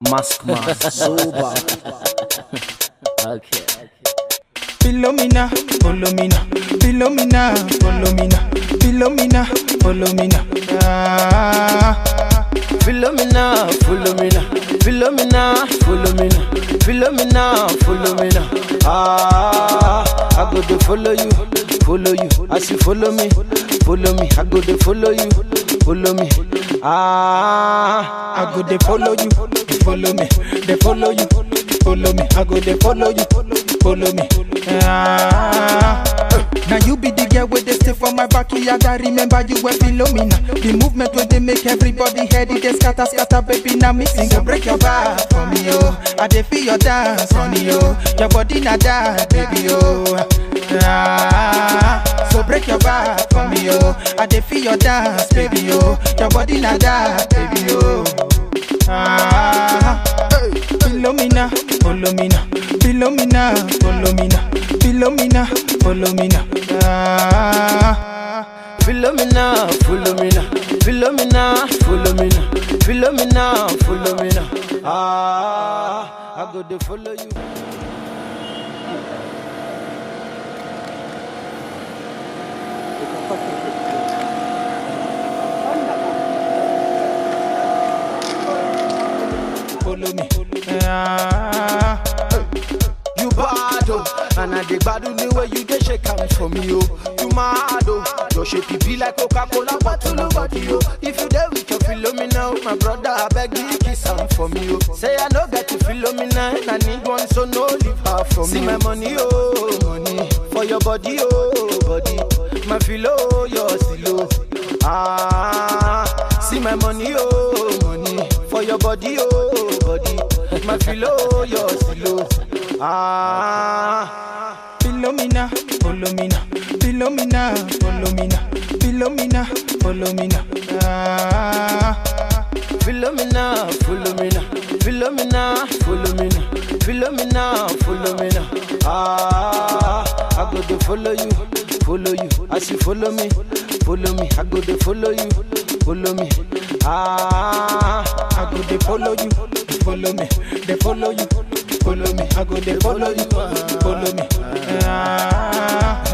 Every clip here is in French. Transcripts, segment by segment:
Maskman, sober. Okay. Philomena, Philomena, Philomena, Philomena, Philomena, Philomena. Philomena, Philomena, Philomena, Philomena, Philomena, Philomena. I go to follow you, as you follow me. I go to follow me. I go to follow you, follow me, they follow you, follow me. I go to follow you, follow me. Now you be the girl with the stay for my backyard. I remember you were Philomena. The movement where they make everybody heady. They scatter, scatter, baby. Now me sing, so break your back for me, oh. I dey feel your dance, honey, oh. Your body not that, baby, oh. So break your back for me, oh. I dey feel your dance, baby, oh. Your body not that, baby, oh. Philomena, Philomena, Philomena, Philomena, Philomena, Philomena. Philomena, Philomena, Philomena, Philomena, Philomena, Philomena. I go to follow you. Follow me. You bad, oh, and I dey bad the way you dey shake hands for me, oh. You mad, oh, your shape it be like Coca-Cola bottle of body, oh. If you there with your Philomena, oh, my brother, I beg you kiss am for me, oh. Say I no get to Philomena, and I need one, so no leave her for me. See my money, oh, money for your body, oh, body. My philo, your stilo. See my money, oh, money for your body, oh, body. My philo, your stilo. Philomena, Philomena, Philomena, Philomena, Philomena, Philomena. Philomena, Philomena, Philomena, Philomena, Philomena, Philomena. I go to follow you, as you follow me. I go to follow me. I go to follow you, follow me, they follow you, follow me. I go to follow you, follow me. Yeah.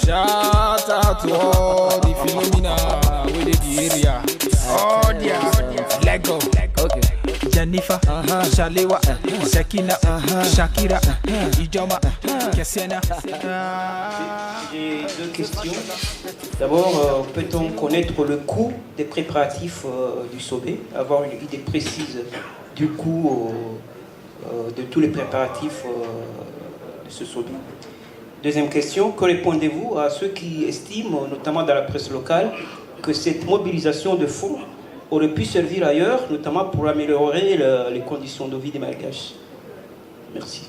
Shout out to all the Philomena with the area. Oh yeah, Lego. Okay. Jennifer, Shalewa, Sekina, Shakira, Ijoma, Kessena. J'ai deux questions. D'abord, peut-on connaître le coût des préparatifs du Sobé, avoir une idée précise du coût de tous les préparatifs de ce Sobé? Deuxième question, que répondez-vous à ceux qui estiment, notamment dans la presse locale, que cette mobilisation de fonds aurait pu servir ailleurs, notamment pour améliorer les conditions de vie des Malgaches? Merci.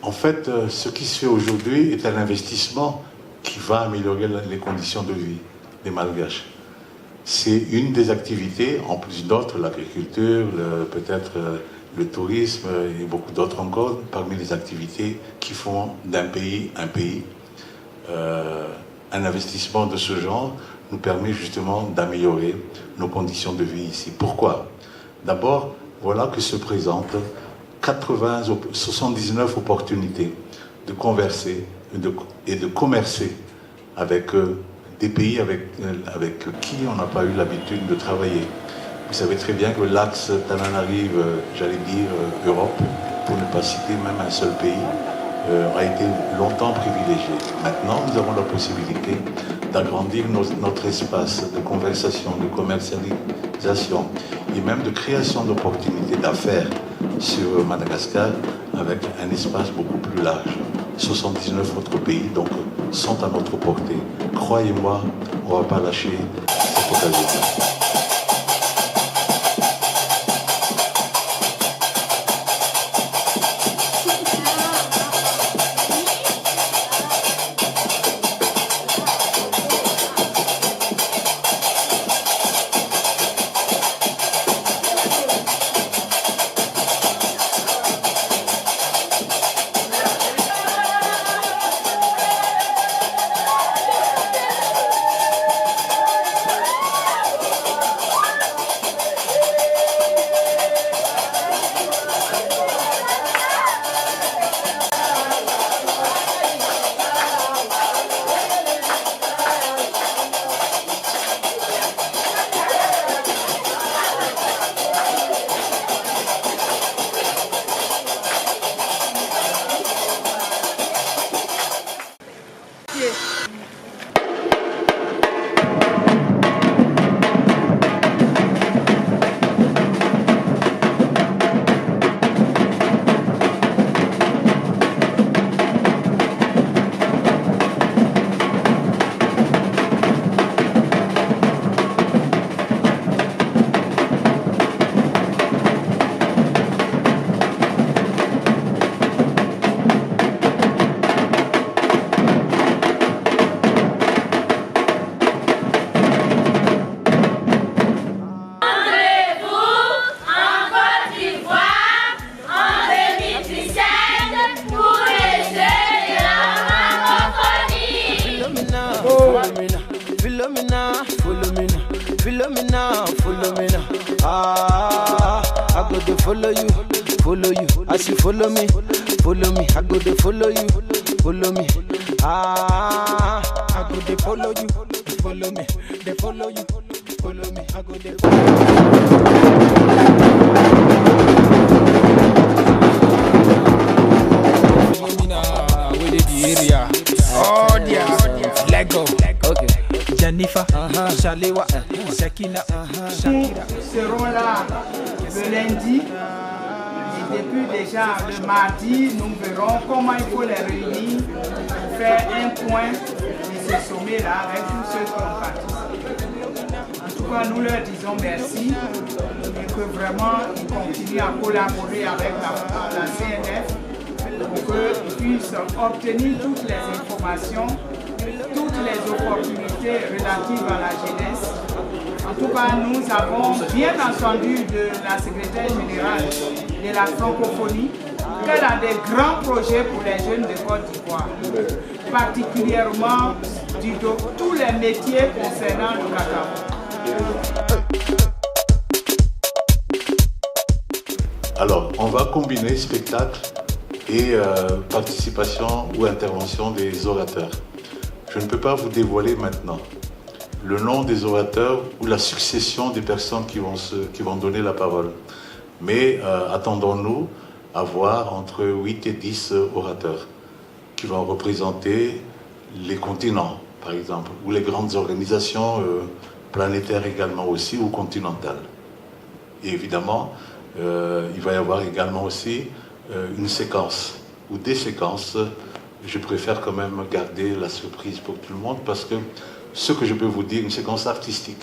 En fait, ce qui se fait aujourd'hui est un investissement qui va améliorer les conditions de vie des Malgaches. C'est une des activités, en plus d'autres, l'agriculture, peut-être le tourisme et beaucoup d'autres encore, parmi les activités qui font d'un pays un pays. Un investissement de ce genre nous permet justement d'améliorer nos conditions de vie ici. Pourquoi? D'abord, voilà que se présentent 79 opportunités de converser et de commercer avec des pays avec qui on n'a pas eu l'habitude de travailler. Vous savez très bien que l'axe Tananarive, j'allais dire Europe, pour ne pas citer même un seul pays, a été longtemps privilégié. Maintenant, nous avons la possibilité d'agrandir notre espace de conversation, de commercialisation et même de création d'opportunités d'affaires sur Madagascar avec un espace beaucoup plus large. 79 autres pays donc sont à notre portée. Croyez-moi, on ne va pas lâcher cette occasion. Philomena, Philomena. Ah, I go to follow you. As you follow me. I go to follow you. Ah, I go to follow you. Follow me. They follow you. Follow me. I go to Philomena, where the area? Oh, yeah. Lego. Okay. Jennifer, Shalewa, Shakina, Shakira. Nous serons là le lundi et depuis déjà le mardi, nous verrons comment il faut les réunir pour faire un point de ce sommet-là avec tous ceux qui ont participé. En tout cas, nous leur disons merci et que vraiment ils continuent à collaborer avec la CNF pour qu'ils puissent obtenir toutes les informations, toutes les opportunités relatives à la jeunesse. En tout cas, nous avons bien entendu de la secrétaire générale de la francophonie qu'elle a des grands projets pour les jeunes de Côte d'Ivoire, particulièrement tous les métiers concernant le cacao. Alors, on va combiner spectacle et participation ou intervention des orateurs. Je ne peux pas vous dévoiler maintenant le nom des orateurs ou la succession des personnes qui vont donner la parole. Mais attendons-nous à voir entre 8 et 10 orateurs qui vont représenter les continents, par exemple, ou les grandes organisations planétaires également aussi, ou continentales. Et évidemment, il va y avoir également aussi une séquence, ou des séquences. Je préfère quand même garder la surprise pour tout le monde parce que ce que je peux vous dire, une séquence artistique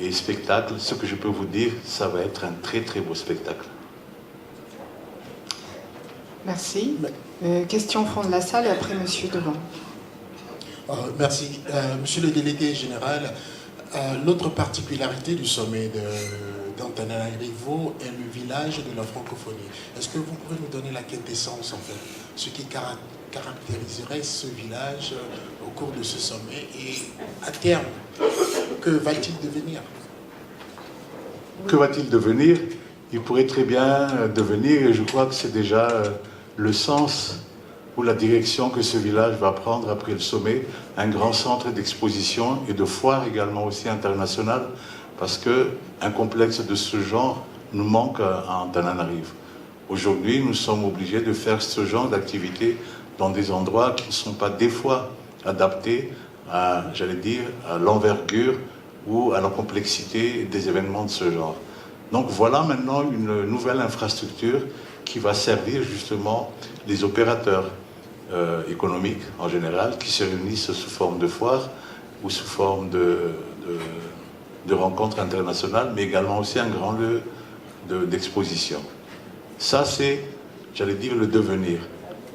et spectacle, ce que je peux vous dire, ça va être un très très beau spectacle. Merci. Question au fond de la salle et après monsieur devant. Merci. Monsieur le délégué général, l'autre particularité du sommet d'Antananarivo est le village de la francophonie. Est-ce que vous pouvez nous donner la quintessence, en fait, ce qui caractériserait ce village au cours de ce sommet et à terme, que va-t-il devenir? Que va-t-il devenir? Il pourrait très bien devenir, et je crois que c'est déjà le sens ou la direction que ce village va prendre après le sommet, un grand centre d'exposition et de foire également aussi internationale, parce qu'un complexe de ce genre nous manque à Antananarivo. Aujourd'hui, nous sommes obligés de faire ce genre d'activité dans des endroits qui ne sont pas des fois adaptés à, j'allais dire, à l'envergure ou à la complexité des événements de ce genre. Donc voilà maintenant une nouvelle infrastructure qui va servir justement les opérateurs économiques en général qui se réunissent sous forme de foire ou sous forme de rencontres internationales, mais également aussi un grand lieu d'exposition. Ça, c'est, j'allais dire, le devenir.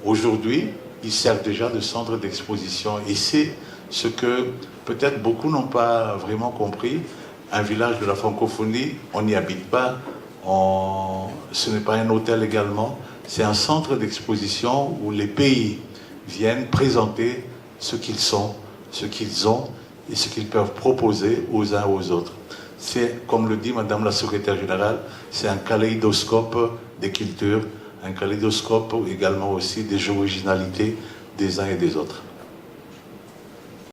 Aujourd'hui, il sert déjà de centre d'exposition et c'est ce que peut-être beaucoup n'ont pas vraiment compris. Un village de la francophonie, on n'y habite pas, ce n'est pas un hôtel également, c'est un centre d'exposition où les pays viennent présenter ce qu'ils sont, ce qu'ils ont et ce qu'ils peuvent proposer aux uns aux autres. C'est, comme le dit Madame la Secrétaire Générale, c'est un kaléidoscope des cultures, un kaléidoscope également aussi des originalités des uns et des autres.